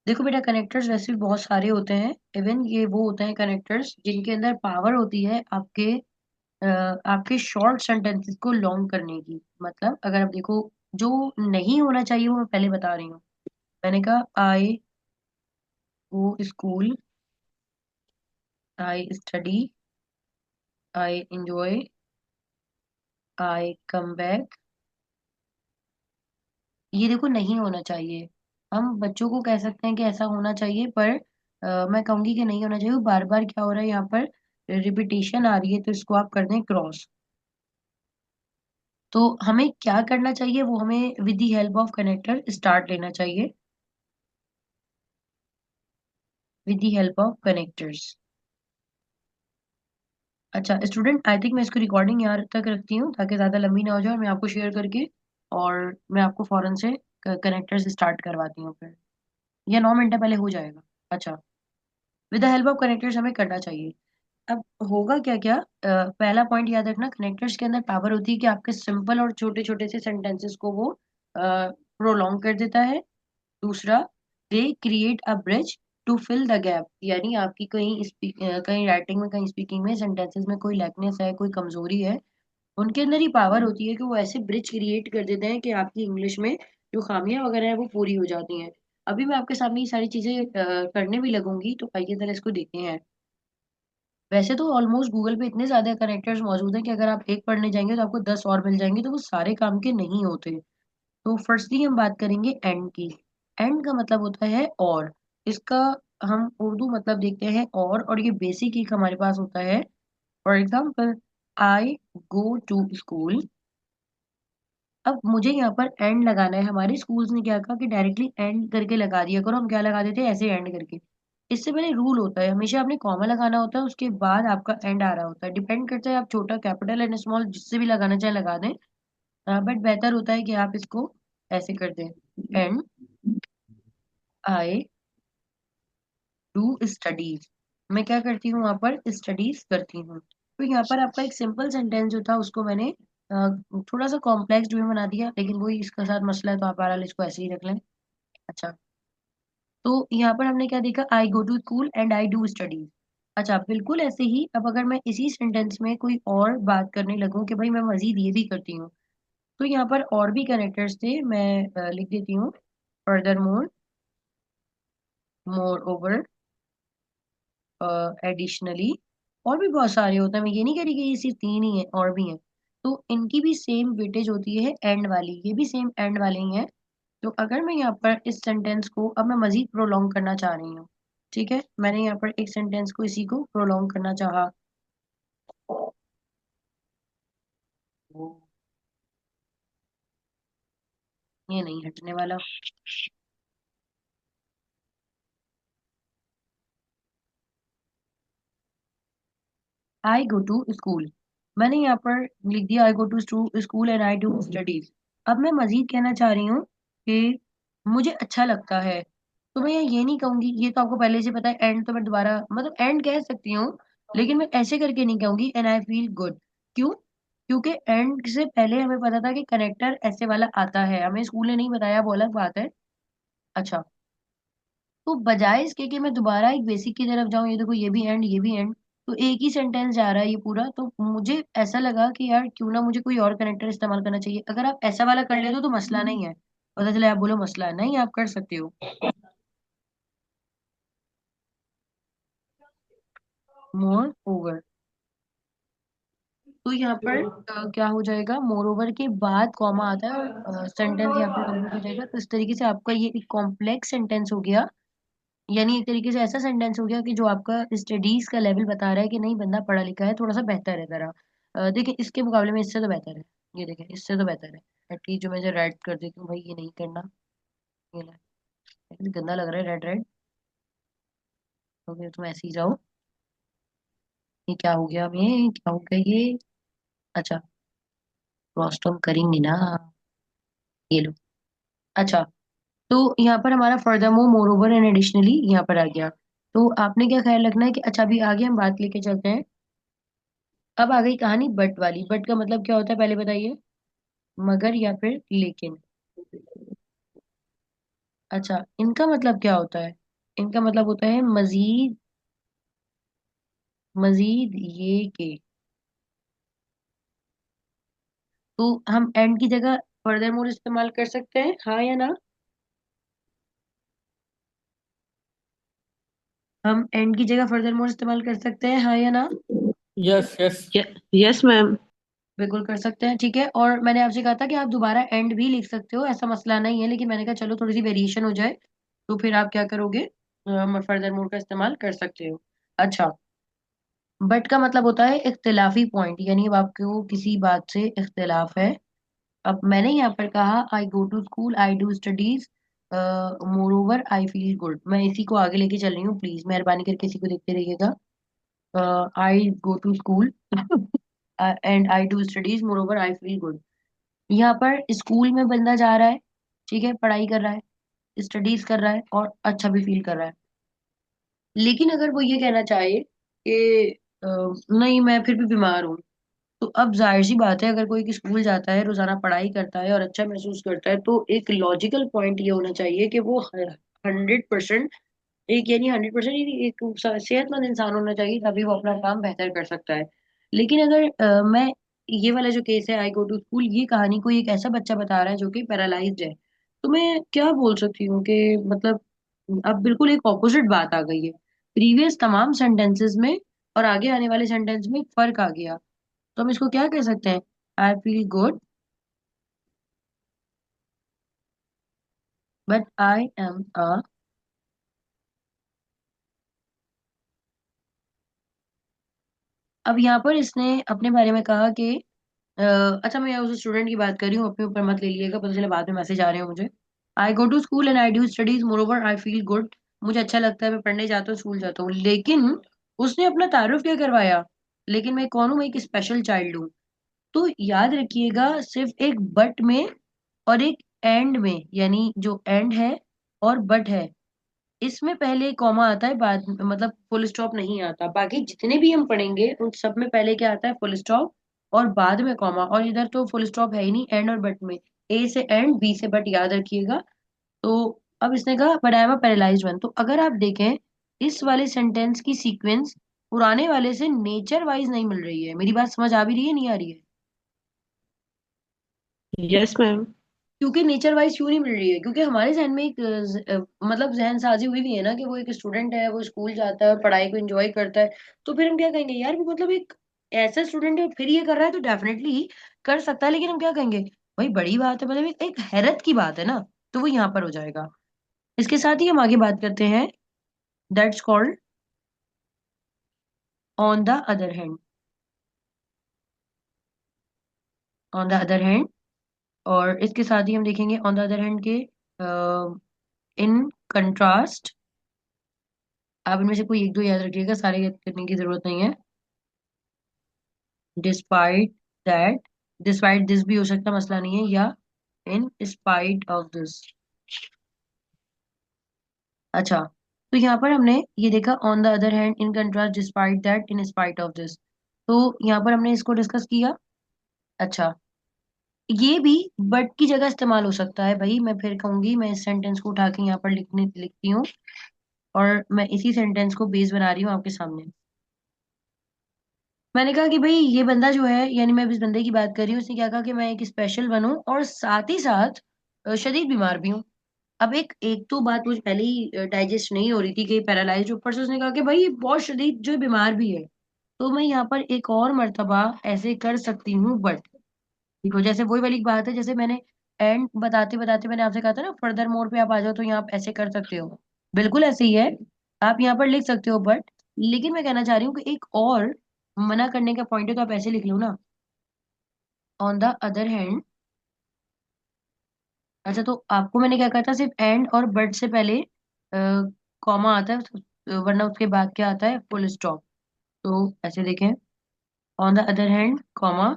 देखो बेटा, कनेक्टर्स वैसे भी बहुत सारे होते हैं। इवन ये वो होते हैं कनेक्टर्स जिनके अंदर पावर होती है आपके शॉर्ट सेंटेंसेस को लॉन्ग करने की। मतलब अगर आप देखो, जो नहीं होना चाहिए वो मैं पहले बता रही हूँ। मैंने कहा I go school, I study, I enjoy, I come back. ये देखो नहीं होना चाहिए। हम बच्चों को कह सकते हैं कि ऐसा होना चाहिए, पर मैं कहूंगी कि नहीं होना चाहिए। बार बार क्या हो रहा है यहाँ पर, रिपीटेशन आ रही है, तो इसको आप कर दें क्रॉस। तो हमें क्या करना चाहिए, वो हमें with the help of connector start लेना चाहिए, with the help of connectors. अच्छा स्टूडेंट, आई थिंक मैं इसको रिकॉर्डिंग यहाँ तक रखती हूँ ताकि ज़्यादा लंबी ना हो जाए, और मैं आपको शेयर करके और मैं आपको फौरन से कनेक्टर्स स्टार्ट करवाती हूँ फिर। या 9 मिनट पहले हो जाएगा। अच्छा, with the help of connectors हमें करना चाहिए। अब होगा क्या क्या, पहला पॉइंट याद रखना, कनेक्टर्स के अंदर पावर होती है कि आपके सिंपल और छोटे छोटे से सेंटेंसेस को वो प्रोलॉन्ग कर देता है। दूसरा, they create a bridge to fill the gap, यानी आपकी कहीं राइटिंग में, कहीं स्पीकिंग में, सेंटेंसेस में कोई लैकनेस है, कोई कमजोरी है, उनके अंदर ही पावर होती है कि वो ऐसे ब्रिज क्रिएट कर देते हैं कि आपकी इंग्लिश में जो खामियां वगैरह है वो पूरी हो जाती हैं। अभी मैं आपके सामने ये सारी चीजें करने भी लगूंगी, तो आइए जरा इसको देखते हैं। वैसे तो ऑलमोस्ट गूगल पे इतने ज्यादा कनेक्टर्स मौजूद हैं कि अगर आप एक पढ़ने जाएंगे तो आपको 10 और मिल जाएंगे, तो वो सारे काम के नहीं होते। तो फर्स्टली हम बात करेंगे एंड की। एंड का मतलब होता है और। इसका हम उर्दू मतलब देखते हैं और ये बेसिक एक हमारे पास होता है। For example, I go to school. अब मुझे यहाँ पर एंड लगाना है। हमारे स्कूल्स ने क्या कहा कि डायरेक्टली एंड करके लगा दिया करो। हम क्या लगा देते हैं, ऐसे एंड करके। इससे पहले रूल होता है, हमेशा आपने कॉमा लगाना होता है, उसके बाद आपका एंड आ रहा होता है। डिपेंड करता है, आप छोटा, कैपिटल एंड स्मॉल जिससे भी लगाना चाहे लगा दें। बट बेहतर होता है कि आप इसको ऐसे कर दें, एंड आई डू स्टडीज। मैं क्या करती हूँ वहां पर, स्टडीज करती हूँ। तो यहाँ पर आपका एक सिंपल सेंटेंस जो था उसको मैंने थोड़ा सा कॉम्प्लेक्स वे में बना दिया, लेकिन वही इसका साथ मसला है, तो आप बहरहाल इसको ऐसे ही रख लें। अच्छा, तो यहाँ पर हमने क्या देखा, I go to school and I do studies. अच्छा, बिल्कुल ऐसे ही अब अगर मैं इसी सेंटेंस में कोई और बात करने लगूं कि भाई मैं मजीद ये भी करती हूँ, तो यहाँ पर और भी कनेक्टर्स थे, मैं लिख देती हूँ। Further more, more over, additionally. और भी बहुत सारे होते हैं, मैं ये नहीं कह रही कि ये सिर्फ तीन ही है, और भी हैं। तो इनकी भी सेम वेटेज होती है एंड वाली, ये भी सेम एंड वाले ही हैं। तो अगर मैं यहाँ पर इस सेंटेंस को अब मैं मजीद प्रोलॉन्ग करना चाह रही हूँ, ठीक है, मैंने यहाँ पर एक सेंटेंस को इसी को प्रोलॉन्ग करना चाहा। वो ये नहीं हटने वाला। आई गो टू स्कूल, मैंने यहाँ पर लिख दिया I go to school and I do studies. अब मैं मजीद कहना चाह रही हूँ कि मुझे अच्छा लगता है। तो मैं ये नहीं कहूंगी, ये तो आपको पहले से पता है, एंड तो मैं दोबारा मतलब एंड कह सकती हूँ, लेकिन मैं ऐसे करके नहीं कहूंगी एंड आई फील गुड। क्यों? क्योंकि एंड से पहले हमें पता था कि कनेक्टर ऐसे वाला आता है, हमें स्कूल ने नहीं बताया, वो अलग बात है। अच्छा, तो बजाय इसके कि मैं दोबारा एक बेसिक की तरफ जाऊं, ये देखो ये भी एंड, ये भी एंड, तो एक ही सेंटेंस जा रहा है ये पूरा, तो मुझे ऐसा लगा कि यार क्यों ना मुझे कोई और कनेक्टर इस्तेमाल करना चाहिए। अगर आप ऐसा वाला कर लेते हो तो मसला नहीं है, पता चले आप बोलो मसला है, नहीं आप कर सकते हो। मोर ओवर, तो यहाँ पर क्या हो जाएगा, मोर ओवर के बाद कॉमा आता है और सेंटेंस यहाँ पर कंप्लीट हो जाएगा। तो इस तरीके से आपका ये एक कॉम्प्लेक्स सेंटेंस हो गया, यानी एक तरीके से ऐसा सेंटेंस हो गया कि जो आपका स्टडीज का लेवल बता रहा है कि नहीं बंदा पढ़ा लिखा है, थोड़ा सा बेहतर है जरा। देखिए इसके मुकाबले में इससे तो बेहतर है। ये देखें, इससे तो बेहतर है। एटलीस्ट जो मैं रेड कर देती हूँ, भाई ये नहीं करना, ये ना, लेकिन गंदा लग रहा है रेड रेड। तो फिर तुम ऐसे ही जाओ। ये क्या हो गया, हमें क्या हो गया ये। अच्छा, क्रॉस तो हम करेंगे ना, ये लो। अच्छा, तो यहाँ पर हमारा furthermore, more over and additionally यहाँ पर आ गया। तो आपने क्या ख्याल रखना है कि अच्छा अभी आगे हम बात लेके चलते हैं। अब आ गई कहानी बट वाली। बट का मतलब क्या होता है पहले बताइए, मगर या फिर लेकिन। अच्छा, इनका मतलब क्या होता है? इनका मतलब होता है मजीद, मजीद ये के। तो हम एंड की जगह फर्दर मोर इस्तेमाल कर सकते हैं, हाँ या ना? हम एंड की जगह फर्दर मोर इस्तेमाल कर सकते हैं, हाँ या ना? Yes yes. Yes ma'am. बिल्कुल कर सकते हैं, ठीक है। और मैंने आपसे कहा था कि आप दोबारा एंड भी लिख सकते हो, ऐसा मसला नहीं है, लेकिन मैंने कहा चलो थोड़ी सी वेरिएशन हो जाए। तो फिर आप क्या करोगे, फर्दर मोर का इस्तेमाल कर सकते हो। अच्छा, बट का मतलब होता है इख्तिलाफी पॉइंट, यानी अब आपको किसी बात से इख्तिलाफ है। अब मैंने यहाँ पर कहा I go to school, I do studies, moreover I feel good. मैं इसी को आगे लेके चल रही हूँ, प्लीज मेहरबानी करके इसी को देखते रहिएगा। I go to school and I do studies, moreover I feel good. यहाँ पर स्कूल में बंदा जा रहा है, ठीक है, पढ़ाई कर रहा है, स्टडीज कर रहा है और अच्छा भी फील कर रहा है। लेकिन अगर वो ये कहना चाहे कि नहीं मैं फिर भी बीमार हूँ, तो अब जाहिर सी बात है, अगर कोई कि स्कूल जाता है, रोजाना पढ़ाई करता है और अच्छा महसूस करता है, तो एक लॉजिकल पॉइंट ये होना चाहिए कि वो 100%, एक यानी 100% एक सेहतमंद इंसान होना चाहिए, तभी वो अपना काम बेहतर कर सकता है। लेकिन अगर मैं, ये वाला जो केस है आई गो टू स्कूल, ये कहानी कोई एक ऐसा बच्चा बता रहा है जो कि पैरालाइज्ड है, तो मैं क्या बोल सकती हूँ कि मतलब अब बिल्कुल एक ऑपोजिट बात आ गई है। प्रीवियस तमाम सेंटेंसेस में और आगे आने वाले सेंटेंस में फर्क आ गया। तो हम इसको क्या कह सकते हैं? आई feel good but I am अ। अब यहाँ पर इसने अपने बारे में कहा कि अच्छा, मैं उस स्टूडेंट की बात कर रही हूँ, अपने ऊपर मत ले लिएगा, पता चले बाद में मैसेज आ रहे हो मुझे। I go to school and I do studies, moreover I feel good. मुझे अच्छा लगता है, मैं पढ़ने जाता हूँ, स्कूल जाता हूँ, लेकिन उसने अपना तारुफ क्या करवाया? लेकिन मैं कौन हूँ? मैं एक स्पेशल चाइल्ड हूँ। तो याद रखिएगा, सिर्फ एक बट में और एक एंड में, यानी जो एंड है और बट है, इसमें पहले कॉमा आता है, बाद मतलब फुल स्टॉप नहीं आता। बाकी जितने भी हम पढ़ेंगे उन सब में पहले क्या आता है? फुल स्टॉप और बाद में कॉमा। और इधर तो फुल स्टॉप है ही नहीं, एंड और बट में। ए से एंड, बी से बट, याद रखिएगा। तो अब इसने कहा but I M paralysed one. तो अगर आप देखें, इस वाले सेंटेंस की सीक्वेंस पुराने वाले से नेचर वाइज नहीं मिल रही है। मेरी बात समझ आ भी रही है, नहीं आ रही है? Yes ma'am. क्योंकि नेचर वाइज क्यों नहीं मिल रही है? क्योंकि हमारे जहन में एक मतलब जहन साजी हुई भी है ना कि वो एक स्टूडेंट है, वो स्कूल जाता है, पढ़ाई को एंजॉय करता है। तो फिर हम क्या कहेंगे यार, वो मतलब एक ऐसा स्टूडेंट है, फिर ये कर रहा है तो डेफिनेटली कर सकता है। लेकिन हम क्या कहेंगे, भाई बड़ी बात है, मतलब एक हैरत की बात है ना। तो वो यहाँ पर हो जाएगा। इसके साथ ही हम आगे बात करते हैं, that's called on the other hand. On the other hand, और इसके साथ ही हम देखेंगे ऑन द अदर हैंड के इन कंट्रास्ट। आप इनमें से कोई एक दो याद रखिएगा, सारे याद करने की जरूरत नहीं है। डिस्पाइट दैट, डिस्पाइट दिस भी हो सकता, मसला नहीं है, या इन स्पाइट ऑफ दिस। अच्छा, तो यहाँ पर हमने ये देखा on the other hand, in contrast, despite that, in spite of this. तो यहाँ पर हमने इसको डिस्कस किया। अच्छा, ये भी बट की जगह इस्तेमाल हो सकता है भाई। मैं फिर कहूंगी, मैं इस सेंटेंस को उठा के यहाँ पर लिखती हूँ, और मैं इसी सेंटेंस को बेस बना रही हूँ आपके सामने। मैंने कहा कि भाई ये बंदा जो है, यानी मैं इस बंदे की बात कर रही हूँ, उसने क्या कहा कि मैं एक स्पेशल बनूं और साथ ही साथ शदीद बीमार भी हूँ। अब एक एक तो बात मुझे पहले ही डाइजेस्ट नहीं हो रही थी कि पैरालाइज, ऊपर से उसने कहा कि भाई ये बहुत शदीद जो बीमार भी है। तो मैं यहाँ पर एक और मर्तबा ऐसे कर सकती हूँ, बट देखो जैसे वही वाली बात है, जैसे मैंने एंड बताते बताते मैंने आपसे कहा था ना, फर्दर मोर पे आप आ जाओ, तो यहाँ आप ऐसे कर सकते हो। बिल्कुल ऐसे ही है, आप यहाँ पर लिख सकते हो बट। लेकिन मैं कहना चाह रही हूँ कि एक और मना करने का पॉइंट है, तो आप ऐसे लिख लो ना, ऑन द अदर हैंड। अच्छा, तो आपको मैंने क्या कहा था, सिर्फ एंड और बट से पहले कॉमा आता है, वरना उसके बाद क्या आता है? Full stop. तो ऐसे देखें, on the other hand comma.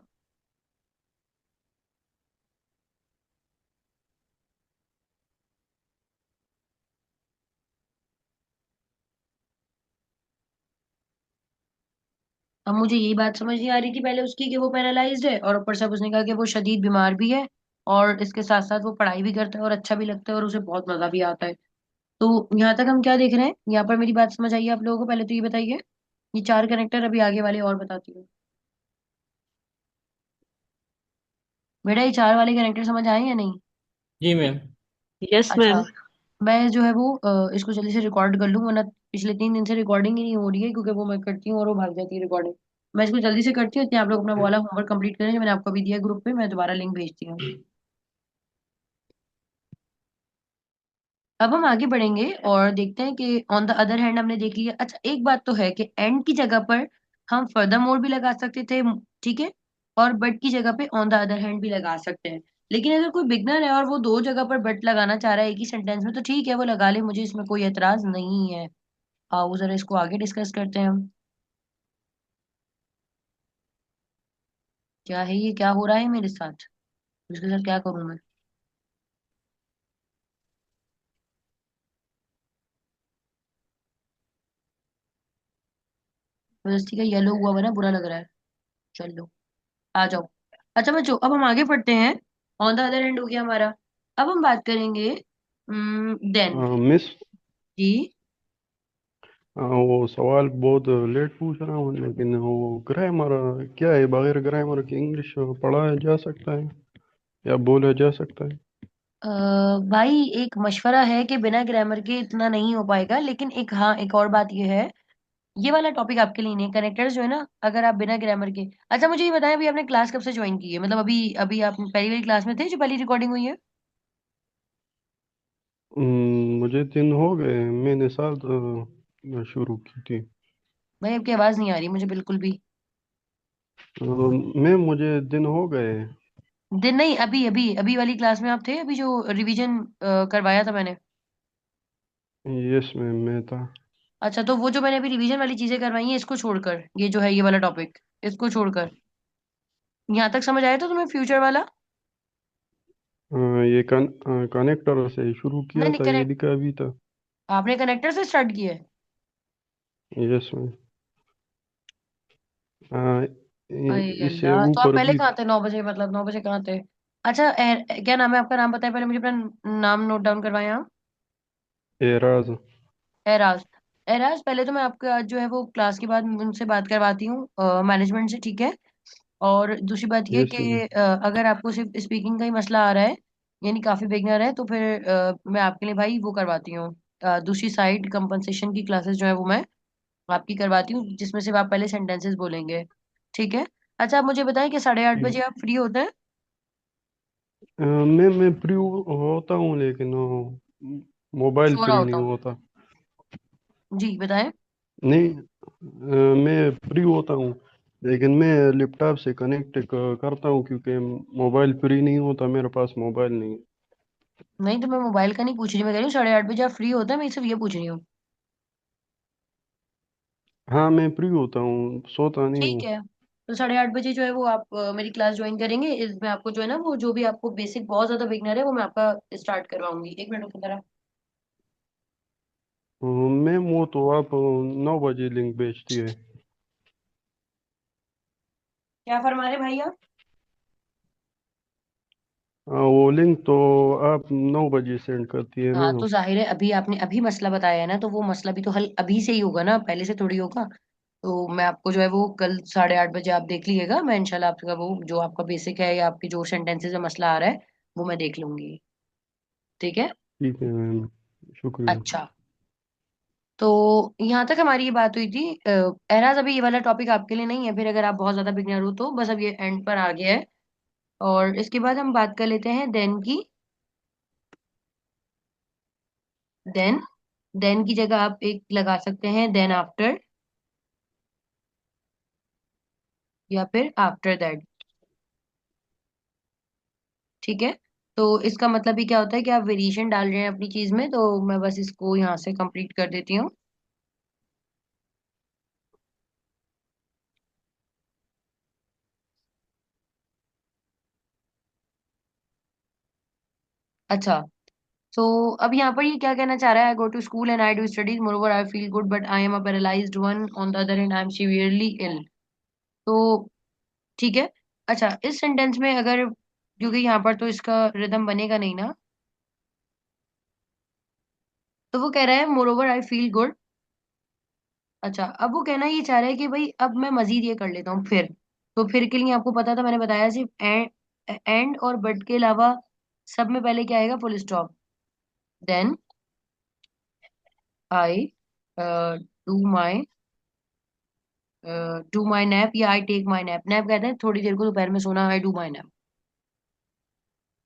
अब मुझे यही बात समझ नहीं आ रही थी पहले उसकी कि वो पैरालाइज्ड है, और ऊपर से अब उसने कहा कि वो शदीद बीमार भी है। और इसके साथ साथ वो पढ़ाई भी करता है और अच्छा भी लगता है और उसे बहुत मजा भी आता है। तो यहाँ तक हम क्या देख रहे हैं, यहाँ पर मेरी बात समझ आई है आप लोगों को? पहले तो ये बताइए, ये चार कनेक्टर अभी आगे वाले और बताती हूँ। बेटा ये चार वाले कनेक्टर समझ आए या नहीं? जी मैम। यस अच्छा, मैम। मैं जो है वो इसको जल्दी से रिकॉर्ड कर लूँ, वरना पिछले 3 दिन से रिकॉर्डिंग ही नहीं हो रही है, क्योंकि वो मैं करती हूँ और वो भाग जाती है रिकॉर्डिंग। मैं इसको जल्दी से करती हूँ, इतने आप लोग अपना वाला होमवर्क कंप्लीट करें जो मैंने आपको अभी दिया ग्रुप पे, मैं दोबारा लिंक भेजती हूँ। अब हम आगे बढ़ेंगे और देखते हैं कि ऑन द अदर हैंड हमने देख लिया। अच्छा, एक बात तो है कि एंड की जगह पर हम फर्दर मोर भी लगा सकते थे, ठीक है, और बट की जगह पे ऑन द अदर हैंड भी लगा सकते हैं। लेकिन अगर कोई बिगनर है और वो दो जगह पर बट लगाना चाह रहा है एक ही सेंटेंस में, तो ठीक है, वो लगा ले, मुझे इसमें कोई एतराज नहीं है। आओ जरा इसको आगे डिस्कस करते हैं हम। क्या है ये, क्या हो रहा है मेरे साथ, इसके साथ क्या करूं मैं? जबरदस्ती का येलो हुआ हुआ ना, बुरा लग रहा है। चलो, आ जाओ। अच्छा बच्चों, अब हम आगे बढ़ते हैं। ऑन द अदर हैंड हो गया हमारा। अब हम बात करेंगे देन की। मिस, जी। वो सवाल बहुत लेट पूछ रहा हूँ, लेकिन वो ग्रामर क्या है? बगैर ग्रामर के इंग्लिश पढ़ाया जा सकता है या बोला जा सकता है? अ, भाई एक मशवरा है कि बिना ग्रामर के इतना नहीं हो पाएगा, लेकिन एक, हाँ, एक और बात ये है, ये वाला टॉपिक आपके लिए नहीं है। कनेक्टर्स जो है ना, अगर आप बिना ग्रामर के। अच्छा मुझे ये बताएं, अभी आपने क्लास कब से ज्वाइन की है? मतलब अभी अभी आप पहली वाली क्लास में थे जो पहली रिकॉर्डिंग हुई है? मुझे दिन हो गए, मैंने साथ शुरू की थी। भाई आपकी आवाज नहीं आ रही मुझे बिल्कुल भी। मैम मुझे दिन हो गए। दिन नहीं, अभी अभी अभी वाली क्लास में आप थे, अभी जो रिवीजन करवाया था मैंने। यस मैम, मैं था। अच्छा, तो वो जो मैंने अभी रिवीजन वाली चीजें करवाई हैं, इसको छोड़कर, ये जो है ये वाला टॉपिक, इसको छोड़कर, यहाँ तक समझ आया था तुम्हें फ्यूचर वाला? ये कनेक्टर से शुरू नहीं किया नहीं, था, ये कनेक्ट, लिखा भी था। आपने कनेक्टर से स्टार्ट किया है? Yes ma'am. अरे इससे अल्लाह, तो आप ऊपर पहले भी। कहाँ थे 9 बजे, मतलब 9 बजे कहाँ थे? अच्छा, क्या नाम है आपका? नाम बताएं पहले मुझे, अपना नाम नोट डाउन करवाएं आप। एराज। एराज। एराज, पहले तो मैं आपका आज जो है वो क्लास के बाद उनसे बात करवाती हूँ मैनेजमेंट से, ठीक है। और दूसरी बात ये यस कि मैम। अगर आपको सिर्फ स्पीकिंग का ही मसला आ रहा है, यानी काफी बिगनर है, तो फिर मैं आपके लिए भाई वो करवाती हूँ, दूसरी साइड कंपनसेशन की क्लासेस जो है वो मैं आपकी करवाती हूँ, जिसमें सिर्फ आप पहले सेंटेंसेस बोलेंगे, ठीक है। अच्छा, आप मुझे बताएं कि 8:30 बजे आप फ्री होते हैं? मैं फ्री होता हूँ, लेकिन मोबाइल सो रहा फ्री होता नहीं हूँ? होता। जी बताएं। नहीं, मैं फ्री होता हूँ, लेकिन मैं लैपटॉप से कनेक्ट करता हूँ, क्योंकि मोबाइल फ्री नहीं होता, मेरे पास मोबाइल नहीं है। नहीं तो मैं मोबाइल का नहीं पूछ रही, मैं कह रही हूँ 8:30 बजे आप फ्री होते हैं, मैं सिर्फ ये पूछ रही हूँ। हाँ, मैं फ्री होता हूँ, सोता नहीं ठीक हूँ। है, तो 8:30 बजे जो है वो आप मेरी क्लास ज्वाइन करेंगे, इसमें आपको जो है ना वो जो भी आपको बेसिक बहुत ज्यादा बिगनर है वो मैं आपका स्टार्ट करवाऊंगी। 1 मिनट रुको जरा। मैम वो तो आप 9 बजे लिंक भेजती है। क्या फरमा रहे भाई आप? वो लिंक तो आप 9 बजे सेंड करती है ना। हाँ तो जाहिर है, अभी आपने अभी मसला बताया है ना, तो वो मसला भी तो हल अभी से ही होगा ना, पहले से थोड़ी होगा। तो मैं आपको जो है वो कल 8:30 बजे आप देख लीजिएगा, मैं इंशाल्लाह आपका वो जो आपका बेसिक है या आपकी जो सेंटेंसेस में मसला आ रहा है वो मैं देख लूंगी, ठीक है। ठीक है मैम, शुक्रिया। अच्छा, तो यहाँ तक हमारी ये बात हुई थी। एहराज, अभी ये वाला टॉपिक आपके लिए नहीं है, फिर अगर आप बहुत ज्यादा बिगनर हो तो बस अब ये एंड पर आ गया है। और इसके बाद हम बात कर लेते हैं देन की। देन, देन की जगह आप एक लगा सकते हैं देन आफ्टर, या फिर आफ्टर दैट, ठीक है। तो इसका मतलब ही क्या होता है कि आप वेरिएशन डाल रहे हैं अपनी चीज में, तो मैं बस इसको यहाँ से कंप्लीट कर देती हूँ। अच्छा, तो अब यहाँ पर ये क्या कहना चाह रहा है? I go to school and I do studies, moreover I feel good, but I am a paralysed one, on the other hand I am severely ill. तो ठीक है। अच्छा, इस सेंटेंस में अगर क्योंकि यहाँ पर तो इसका रिदम बनेगा नहीं ना। तो वो कह रहा है more over I feel good. अच्छा, अब वो कहना ये चाह रहा है कि भाई अब मैं मजीद ये कर लेता हूँ फिर। तो फिर के लिए आपको पता था, मैंने बताया सिर्फ एंड और बट के अलावा सब में पहले क्या आएगा? Full stop. Then I do my nap, या I take my nap. Nap कहते हैं थोड़ी देर को दोपहर में सोना, आई डू माई नैप।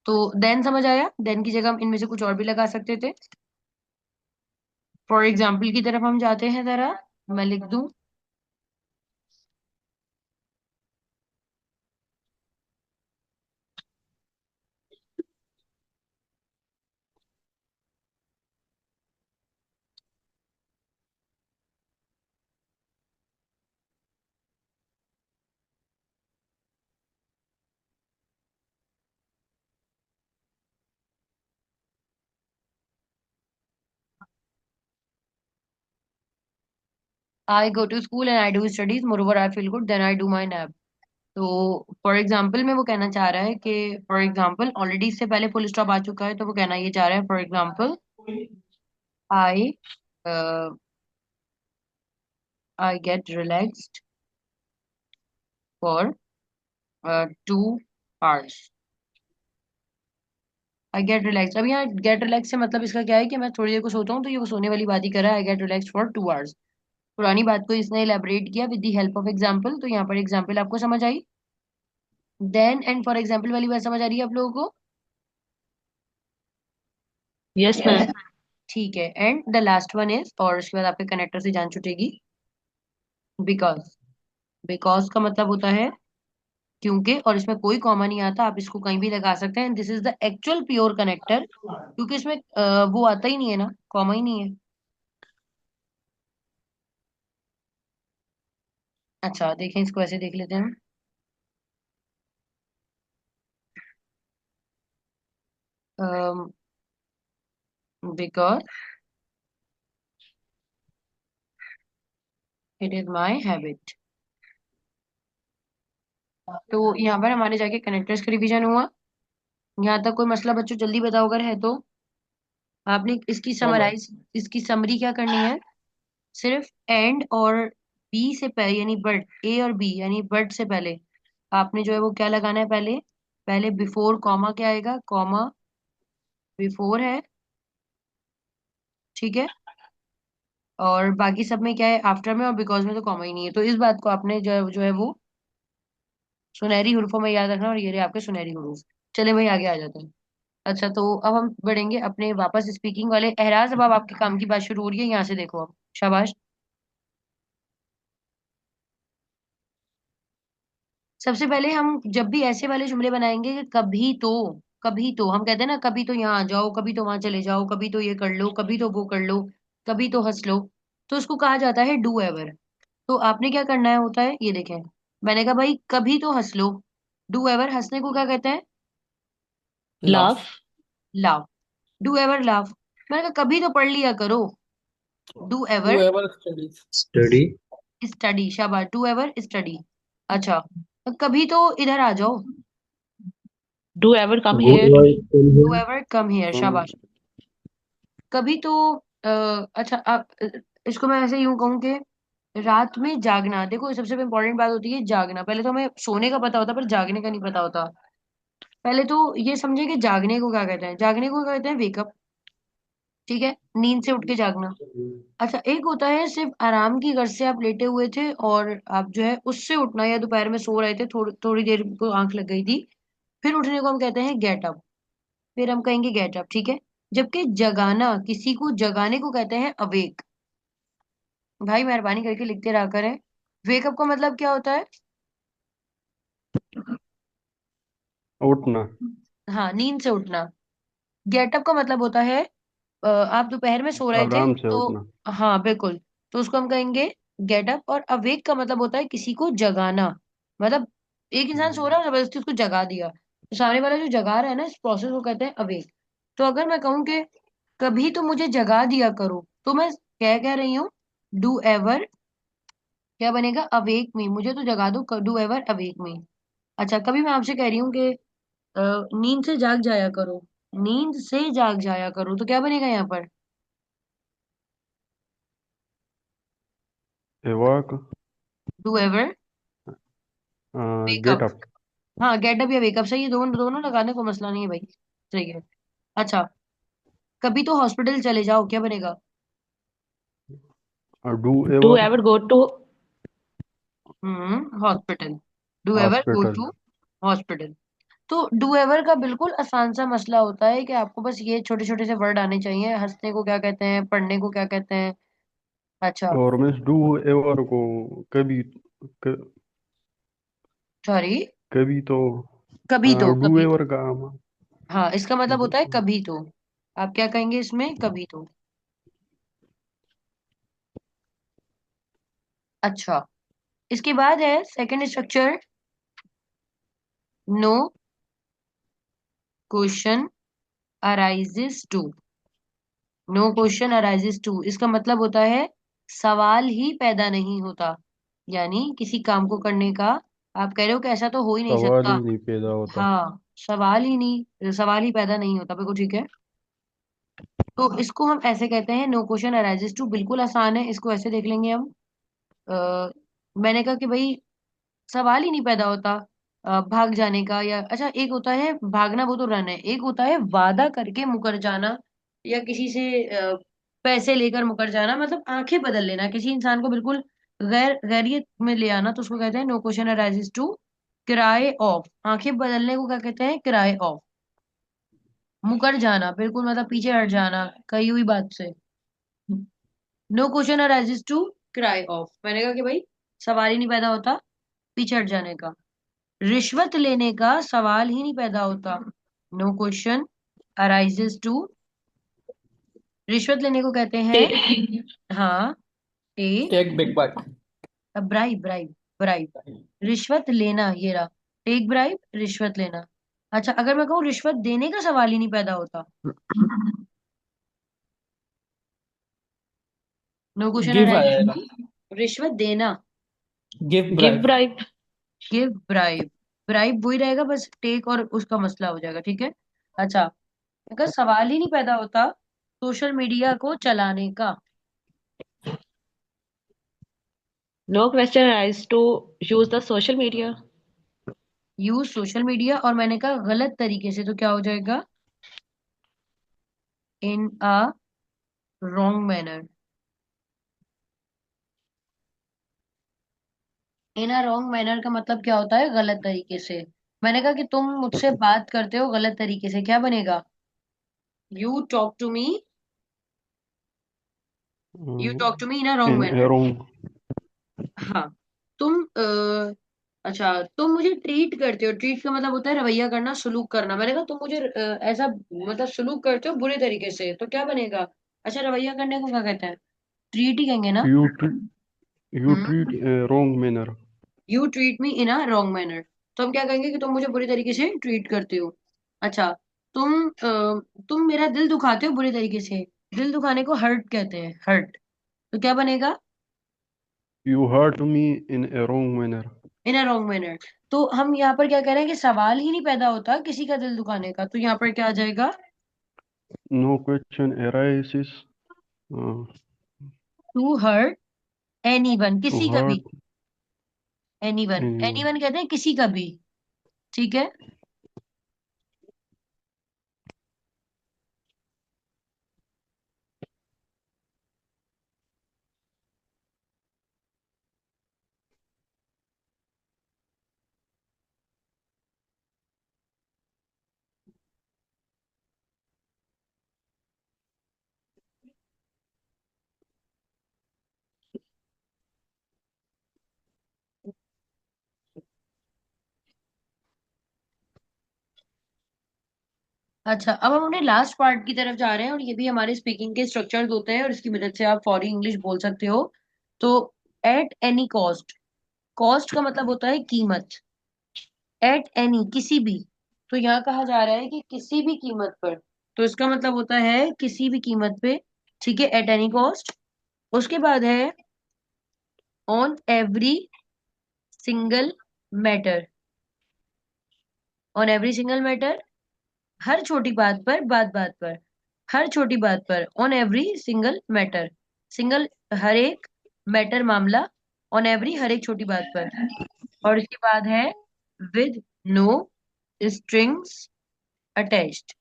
तो देन समझ आया? देन की जगह हम इनमें से कुछ और भी लगा सकते थे। फॉर एग्जाम्पल की तरफ हम जाते हैं जरा, मैं लिख दूं। I go to school and I do studies, moreover I feel good, then I do my nap. तो फॉर एग्जाम्पल में वो कहना चाह रहा है कि फॉर एग्जाम्पल ऑलरेडी इससे पहले फुल स्टॉप आ चुका है, तो वो कहना ये चाह रहा है for example I I get relaxed for 2 hours. I get relax, अब यहाँ गेट रिलैक्स से मतलब इसका क्या है कि मैं थोड़ी देर को सोता हूँ, तो ये वो सोने वाली बात ही कर रहा है। I get relax for 2 hours. पुरानी बात को इसने इलेबोरेट किया with the help of example. तो यहाँ पर एग्जाम्पल आपको समझ आई। देन एंड फॉर एग्जाम्पल वाली बात समझ आ रही है आप लोगों को? Yes ma'am. ठीक है। And the last one is, और उसके बाद आपके कनेक्टर से जान छूटेगी, बिकॉज। बिकॉज का मतलब होता है क्योंकि, और इसमें कोई कॉमा नहीं आता, आप इसको कहीं भी लगा सकते हैं। This is the actual pure connector, क्योंकि इसमें वो आता ही नहीं है ना, कॉमा ही नहीं है। अच्छा देखें, इसको ऐसे देख लेते हैं। Because it is my habit. तो यहाँ पर हमारे जाके कनेक्टर्स का रिवीजन हुआ। यहाँ तक कोई मसला बच्चों जल्दी बताओ अगर है तो। आपने इसकी हाँ मैम। समराइज, इसकी समरी क्या करनी है? सिर्फ एंड और बी से पहले, यानी बट, ए और बी यानी बट से पहले आपने जो है वो क्या लगाना है? पहले पहले बिफोर कॉमा क्या आएगा? कॉमा बिफोर है, ठीक है। और बाकी सब में क्या है? आफ्टर में, और बिकॉज में तो कॉमा ही नहीं है। तो इस बात को आपने जो है वो सुनहरी हुरूफों में याद रखना, और ये रहे आपके सुनहरी हुरूफ। चले भाई आगे आ जाते हैं। अच्छा, तो अब हम बढ़ेंगे अपने वापस स्पीकिंग वाले। एहराज, अब आपके काम की बात शुरू हो रही है, यहाँ से देखो अब, शाबाश। सबसे पहले हम जब भी ऐसे वाले जुमले बनाएंगे कि कभी तो हम कहते हैं ना, कभी तो यहाँ आ जाओ, कभी तो वहां चले जाओ, कभी तो ये कर लो, कभी तो वो कर लो, कभी तो हंस लो, तो उसको कहा जाता है डू एवर। तो आपने क्या करना है होता है, ये देखें, मैंने कहा भाई कभी तो हंस लो। डू एवर हंसने को क्या कहते हैं? Laugh. Laugh. Love. Do ever love. मैंने कहा कभी तो पढ़ लिया करो। Do to ever ever studies. Study. Study, शाबाश, डू एवर स्टडी। अच्छा, कभी तो इधर आ जाओ। Do ever come good here. Wife come do here. Ever come here, हाँ। शाबाश। कभी तो अच्छा, आप इसको मैं ऐसे यूं कहूँ कि रात में जागना। देखो सबसे इम्पोर्टेंट बात होती है जागना। पहले तो हमें सोने का पता होता है, पर जागने का नहीं पता होता। पहले तो ये समझे कि जागने को क्या कहते हैं। जागने को क्या कहते हैं? वेकअप, ठीक है, नींद से उठ के जागना। अच्छा, एक होता है सिर्फ आराम की गर्ज से आप लेटे हुए थे और आप जो है उससे उठना, या दोपहर में सो रहे थे, थोड़ी थोड़ी देर को आंख लग गई थी, फिर उठने को हम कहते हैं गेट अप। फिर हम कहेंगे गेट अप, ठीक है। जबकि जगाना, किसी को जगाने को कहते हैं अवेक। भाई मेहरबानी करके लिखते रहा करें। वेकअप का मतलब क्या होता है? उठना। हाँ, नींद से उठना। गेटअप का मतलब होता है आप दोपहर में सो रहे थे आराम से तो, उठना। हाँ बिल्कुल, तो उसको हम कहेंगे गेटअप। और अवेक का मतलब होता है किसी को जगाना। मतलब एक इंसान सो रहा है, जबरदस्ती उसको जगा दिया, तो सामने वाला जो जगा रहा है ना, इस प्रोसेस को कहते हैं अवेक। तो अगर मैं कहूँ कि कभी तो मुझे जगा दिया करो, तो मैं क्या कह रही हूँ? डू एवर क्या बनेगा? अवेक मी, मुझे तो जगा दो, डू एवर अवेक मी। अच्छा, कभी मैं आपसे कह रही हूँ कि नींद से जाग जाया करो, नींद से जाग जाया करो, तो क्या बनेगा यहाँ पर? Awake, do ever get wake up. Up, हाँ, गेट अप या वेकअप, सही है, दोनों दोनों लगाने को मसला नहीं है भाई। सही है। अच्छा, कभी तो हॉस्पिटल चले जाओ, क्या बनेगा? Do Do ever ever go to hospital. Do ever go hospital. To hospital. तो डू एवर का बिल्कुल आसान सा मसला होता है कि आपको बस ये छोटे छोटे से वर्ड आने चाहिए, हंसने को क्या कहते हैं, पढ़ने को क्या कहते हैं। अच्छा। और मीन्स डू एवर को कभी, सॉरी। कभी तो कभी तो, डू कभी तो। एवर का हाँ, इसका मतलब होता है कभी तो। आप क्या कहेंगे इसमें? कभी तो। अच्छा, इसके बाद है second structure, no question arises to. No question arises to, इसका मतलब होता है सवाल ही पैदा नहीं होता। यानी किसी काम को करने का आप कह रहे हो कि ऐसा तो हो ही नहीं सवाल सकता। ही नहीं पैदा होता। हाँ, सवाल ही पैदा नहीं होता, बिल्कुल ठीक है। तो इसको हम ऐसे कहते हैं, नो क्वेश्चन अराइजेस टू, बिल्कुल आसान है, इसको ऐसे देख लेंगे हम। अ, मैंने कहा कि भाई सवाल ही नहीं पैदा होता भाग जाने का, या अच्छा एक होता है भागना, वो तो रन है, एक होता है वादा करके मुकर जाना, या किसी से पैसे लेकर मुकर जाना, मतलब आंखें बदल लेना, किसी इंसान को बिल्कुल गैरियत में ले आना, तो उसको कहते हैं नो क्वेश्चन अराइजेस टू किराए ऑफ। आंखें बदलने को क्या कहते हैं? किराए ऑफ। मुकर जाना बिल्कुल मतलब पीछे हट जाना कही हुई बात से। No question arises to cry off, मैंने कहा कि भाई सवाल ही नहीं पैदा होता पीछे हट जाने का। रिश्वत लेने का सवाल ही नहीं पैदा होता, नो क्वेश्चन अराइजेस टू। रिश्वत लेने को कहते हैं, take? हाँ, take, Take big butt. Bribe, bribe, bribe. रिश्वत लेना, ये रहा, टेक ब्राइब, रिश्वत लेना। अच्छा, अगर मैं कहूँ रिश्वत देने का सवाल ही नहीं पैदा होता, नो क्वेश्चन Give आ अराइजेस जाएगा. टू रिश्वत देना, Give Give bribe. bribe. Give bribe. Bribe वही रहेगा, बस टेक और उसका मसला हो जाएगा, ठीक है। अच्छा, अगर सवाल ही नहीं पैदा होता सोशल मीडिया को चलाने का, No question arises to use the social media. Use social media, और मैंने कहा गलत तरीके से, तो क्या हो जाएगा? In a wrong manner. In a wrong manner का मतलब क्या होता है? गलत तरीके से। मैंने कहा कि तुम मुझसे बात करते हो गलत तरीके से, क्या बनेगा? You talk to me, you talk to me in a wrong in manner. Wrong. हाँ, तुम अच्छा, तुम मुझे ट्रीट करते हो, ट्रीट का मतलब होता है रवैया करना, सुलूक करना। मैंने कहा तुम मुझे ऐसा मतलब सुलूक करते हो बुरे तरीके से, तो क्या बनेगा? अच्छा, रवैया करने को क्या कहते हैं? ट्रीट ही कहेंगे ना। You you hmm treat wrong manner. You treat me in a wrong manner, तो हम क्या कहेंगे कि तुम मुझे बुरी तरीके से ट्रीट करते हो। अच्छा, तुम मेरा दिल दुखाते हो बुरी तरीके से, दिल दुखाने को हर्ट कहते हैं, हर्ट, तो क्या बनेगा? You hurt me in a wrong manner. In a wrong manner. तो हम यहाँ पर क्या कह रहे हैं कि सवाल ही नहीं पैदा होता किसी का दिल दुखाने का, तो यहाँ पर क्या आ जाएगा? No question arises to hurt any one, to किसी का भी। Hurt any one, any anyone. One कहते हैं किसी का भी, ठीक है। अच्छा, अब हम अपने लास्ट पार्ट की तरफ जा रहे हैं, और ये भी हमारे स्पीकिंग के स्ट्रक्चर्स होते हैं, और इसकी मदद से आप फॉरी इंग्लिश बोल सकते हो। तो एट एनी कॉस्ट, कॉस्ट का मतलब होता है कीमत, एट एनी किसी भी, तो यहाँ कहा जा रहा है कि किसी भी कीमत पर, तो इसका मतलब होता है किसी भी कीमत पे, ठीक है, एट एनी कॉस्ट। उसके बाद है on every single matter, on every single matter, हर छोटी बात पर, बात बात पर, हर छोटी बात पर, on every single matter, single हर एक, मैटर मामला, ऑन एवरी हर एक छोटी बात पर। और इसके बाद है with no strings attached.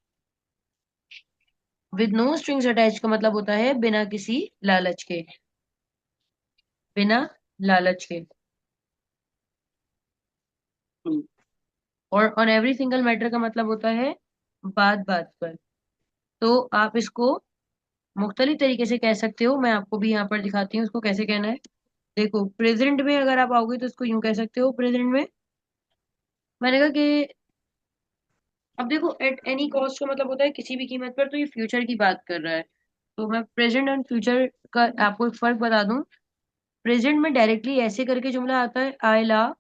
With no strings attach का मतलब होता है बिना किसी लालच के, बिना लालच के। और ऑन एवरी सिंगल मैटर का मतलब होता है बात बात पर। तो आप इसको मुख्तलिफ तरीके से कह सकते हो, मैं आपको भी यहाँ पर दिखाती हूँ इसको कैसे कहना है। देखो प्रेजेंट में अगर आप आओगे तो इसको यूं कह सकते हो, प्रेजेंट में मैंने कहा कि अब देखो एट एनी कॉस्ट का मतलब होता है किसी भी कीमत पर, तो ये फ्यूचर की बात कर रहा है। तो मैं प्रेजेंट एंड फ्यूचर का आपको एक फर्क बता दूं। प्रेजेंट में डायरेक्टली ऐसे करके जुमला आता है आई लव,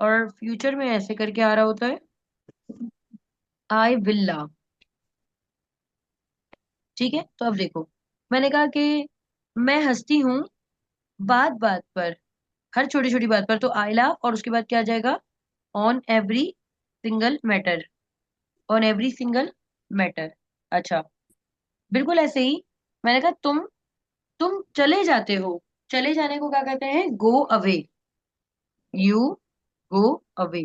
और फ्यूचर में ऐसे करके आ रहा होता है आई विल लव। ठीक है, तो अब देखो मैंने कहा कि मैं हंसती हूँ बात बात पर, हर छोटी छोटी बात पर, तो आई लव और उसके बाद क्या आ जाएगा on every single matter, on every single matter. अच्छा, बिल्कुल ऐसे ही मैंने कहा तुम चले जाते हो, चले जाने को क्या कहते हैं go away, you go away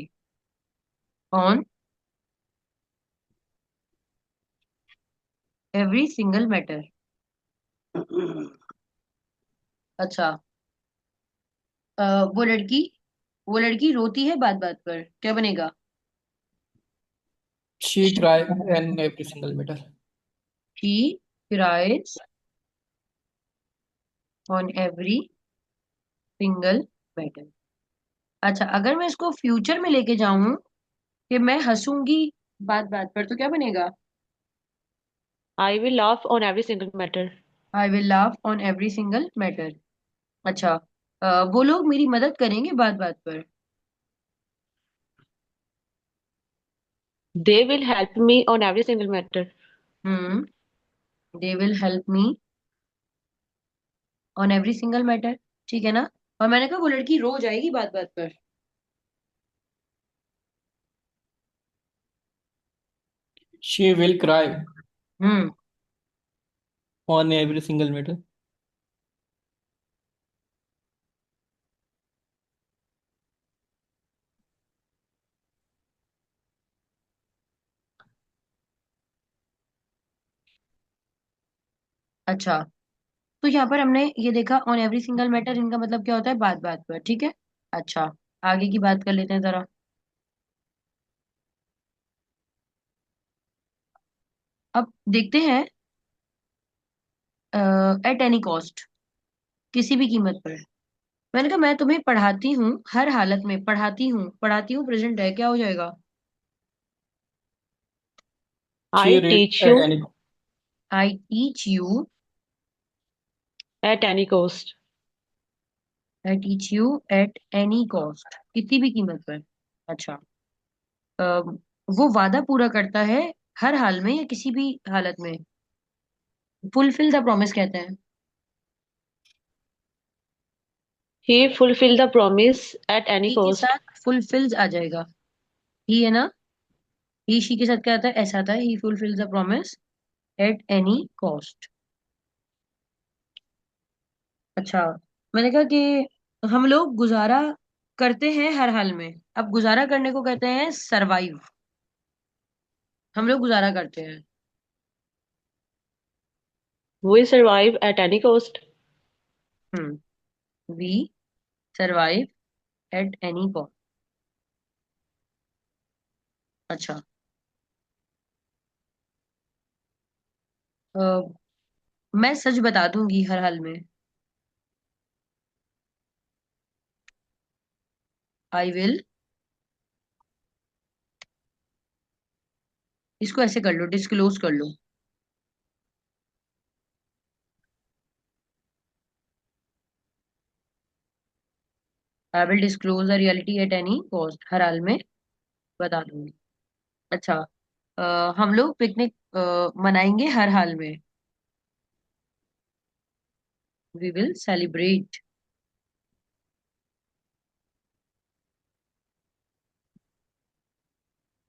on every single matter. अच्छा, वो लड़की, वो लड़की रोती है बात बात पर, क्या बनेगा? She cried in every single matter. She cries on every single matter. अच्छा, अगर मैं इसको फ्यूचर में लेके जाऊं कि मैं हंसूंगी बात बात पर, तो क्या बनेगा? I will laugh on every single matter. I will laugh on every single matter. अच्छा, वो लोग मेरी मदद करेंगे बात बात पर। They will help me on every single matter. Hmm, they will help me on every single matter. ठीक है ना? और मैंने कहा वो लड़की रो जाएगी बात बात पर। She will cry hmm, on every single matter. अच्छा, तो यहाँ पर हमने ये देखा ऑन एवरी सिंगल मैटर, इनका मतलब क्या होता है बात बात पर। ठीक है, अच्छा आगे की बात कर लेते हैं जरा। अब देखते हैं एट एनी कॉस्ट, किसी भी कीमत पर। मैंने कहा मैं तुम्हें पढ़ाती हूँ हर हालत में, पढ़ाती हूँ, पढ़ाती हूँ प्रेजेंट है, क्या हो जाएगा? She I read teach at you any I teach you, at any cost. I teach you eight any cost, किसी भी कीमत पर। अच्छा, अ, वो वादा पूरा करता है हर हाल में या किसी भी हालत में, फुलफिल द प्रॉमिस कहते हैं। He fulfilled the promise at any ही के cost. साथ फुलफिल्स आ जाएगा, ही है ना, ही शी के साथ क्या आता है, ऐसा आता है ही fulfils the promise at any cost. अच्छा, मैंने कहा कि हम लोग गुजारा करते हैं हर हाल में, अब गुजारा करने को कहते हैं सरवाइव, हम लोग गुजारा करते हैं। We survive at any cost. We survive at any cost. अच्छा, अ, मैं सच बता दूंगी हर हाल में, आई विल, इसको ऐसे कर लो, डिस्क्लोज कर लो। I will disclose the reality at any cost, हर हाल में बता दूंगी। अच्छा, हम लोग पिकनिक मनाएंगे हर हाल में, we will celebrate.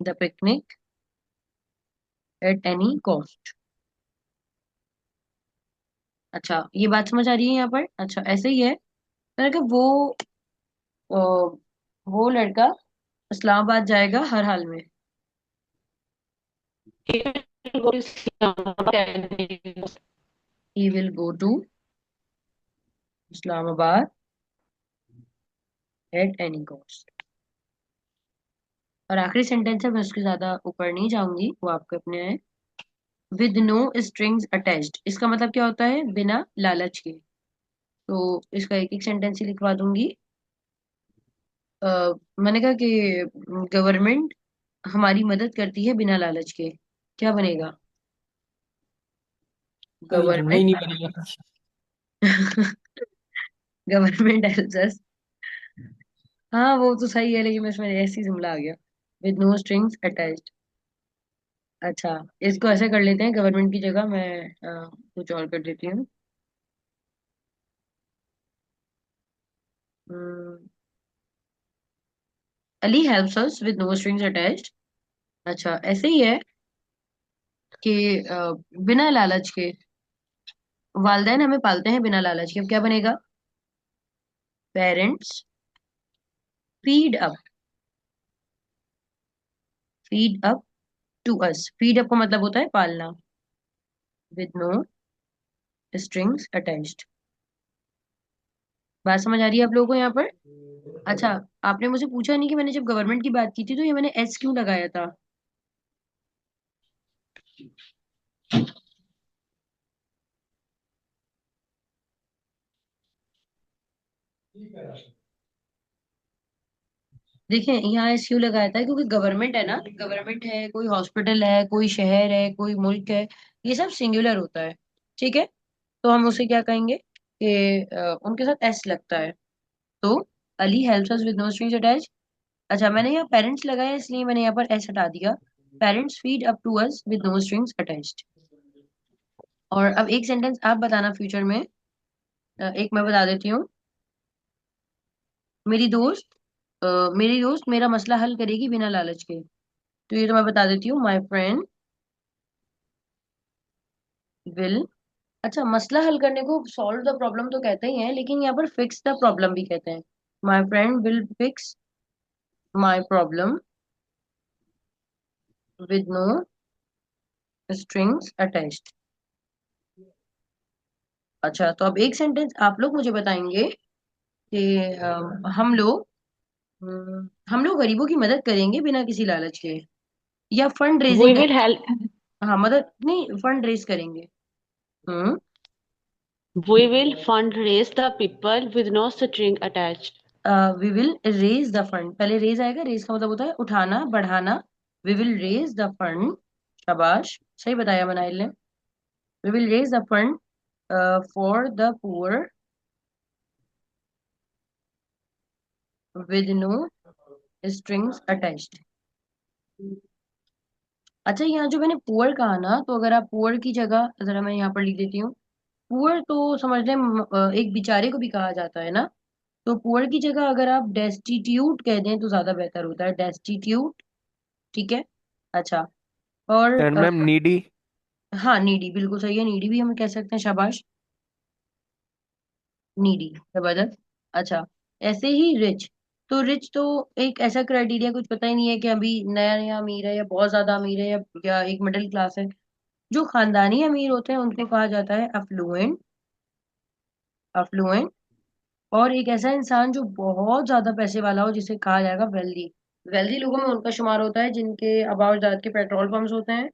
The picnic at any cost. अच्छा, ये बात समझ आ रही है यहाँ पर? अच्छा, ऐसे ही है। मैंने कहा अ, वो लड़का इस्लामाबाद जाएगा हर हाल में। He will go to Islamabad and he will go to Islamabad at any cost. और आखिरी सेंटेंस है, मैं उसके ज्यादा ऊपर नहीं जाऊंगी, वो आपके अपने हैं। विद नो स्ट्रिंग्स अटैच्ड, इसका मतलब क्या होता है? बिना लालच के। तो इसका एक एक सेंटेंस ही लिखवा दूंगी। अ, मैंने कहा कि गवर्नमेंट हमारी मदद करती है बिना लालच के। क्या बनेगा? अभी जुमला ही नहीं गवर्नमेंट बनेगा। Government helps us. हाँ, वो तो सही है, लेकिन इसमें ऐसी जुमला आ गया, विद नो स्ट्रिंग्स अटैच्ड। अच्छा, इसको ऐसे कर लेते हैं, गवर्नमेंट की जगह मैं कुछ और कर देती हूँ। Ali helps us with no strings attached. अच्छा, ऐसे ही है कि बिना लालच के वालदेन हमें पालते हैं बिना लालच के। अब क्या बनेगा? Parents feed up, feed up to us. Feed up का मतलब होता है पालना, विद नो स्ट्रिंग्स अटैच्ड। बात समझ आ रही है आप लोगों को यहाँ पर? अच्छा, आपने मुझे पूछा नहीं कि मैंने जब गवर्नमेंट की बात की थी तो ये मैंने एस क्यों लगाया था। देखिए, यहाँ एस क्यों लगाया था, क्योंकि गवर्नमेंट है ना, गवर्नमेंट है, कोई हॉस्पिटल है, कोई शहर है, कोई मुल्क है, ये सब सिंगुलर होता है। ठीक है, तो हम उसे क्या कहेंगे कि उनके साथ एस लगता है। तो Ali helps us with no strings attached. अच्छा, मैंने यहाँ पेरेंट्स लगाया इसलिए मैंने यहाँ पर एस हटा दिया। Parents feed up to us with no strings attached. और अब एक सेंटेंस आप बताना फ्यूचर में। एक मैं बता देती हूँ। मेरी दोस्त मेरी दोस्त मेरा मसला हल करेगी बिना लालच के। तो ये तो मैं बता देती हूँ, माई फ्रेंड विल। अच्छा, मसला हल करने को सॉल्व द प्रॉब्लम तो कहते ही हैं, लेकिन यहाँ पर फिक्स द प्रॉब्लम भी कहते हैं। My friend will fix my problem with no strings attached. अच्छा, तो अब एक सेंटेंस आप लोग मुझे बताएंगे कि हम लोग गरीबों की मदद करेंगे बिना किसी लालच के, या फंड we रेजिंग will करेंगे। help. हाँ, मदद नहीं, फंड रेज करेंगे। Hmm We will fundraise the people with no string attached. We will raise the fund, पहले रेज आएगा, रेज का मतलब होता है उठाना, बढ़ाना। We will raise the fund. शाबाश, सही बताया मनाइल ने। We will raise the fund for the poor with no strings attached. अच्छा, यहाँ जो मैंने पुअर कहा ना, तो अगर आप पुअर की जगह, जरा मैं यहाँ पर लिख देती हूँ। पुअर तो समझ लें एक बेचारे को भी कहा जाता है ना। तो पुअर की जगह अगर आप डेस्टिट्यूट कह दें तो ज्यादा बेहतर होता है, डेस्टिट्यूट। ठीक है। अच्छा, और एंड मैम नीडी। हाँ, नीडी बिल्कुल सही है, नीडी भी हम कह सकते हैं, शाबाश। नीडी, जबरदस्त। अच्छा, ऐसे ही रिच। तो रिच तो एक ऐसा क्राइटेरिया कुछ पता ही नहीं है कि अभी नया नया अमीर है या बहुत ज्यादा अमीर है या एक मिडिल क्लास है। जो खानदानी अमीर होते हैं उनको कहा जाता है अफ्लुएंट, अफ्लुएंट। और एक ऐसा इंसान जो बहुत ज्यादा पैसे वाला हो जिसे कहा जाएगा वेल्दी। वेल्दी लोगों में उनका शुमार होता है जिनके अबाउट जात के पेट्रोल पंप्स होते हैं,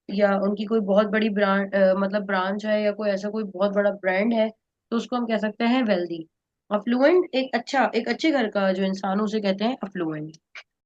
या उनकी कोई बहुत बड़ी ब्रांड मतलब ब्रांच है, या कोई ऐसा कोई बहुत बड़ा ब्रांड है, तो उसको हम कह सकते हैं वेल्दी। अफ्लुएंट एक अच्छे घर का जो इंसान हो उसे कहते हैं अफ्लुएंट।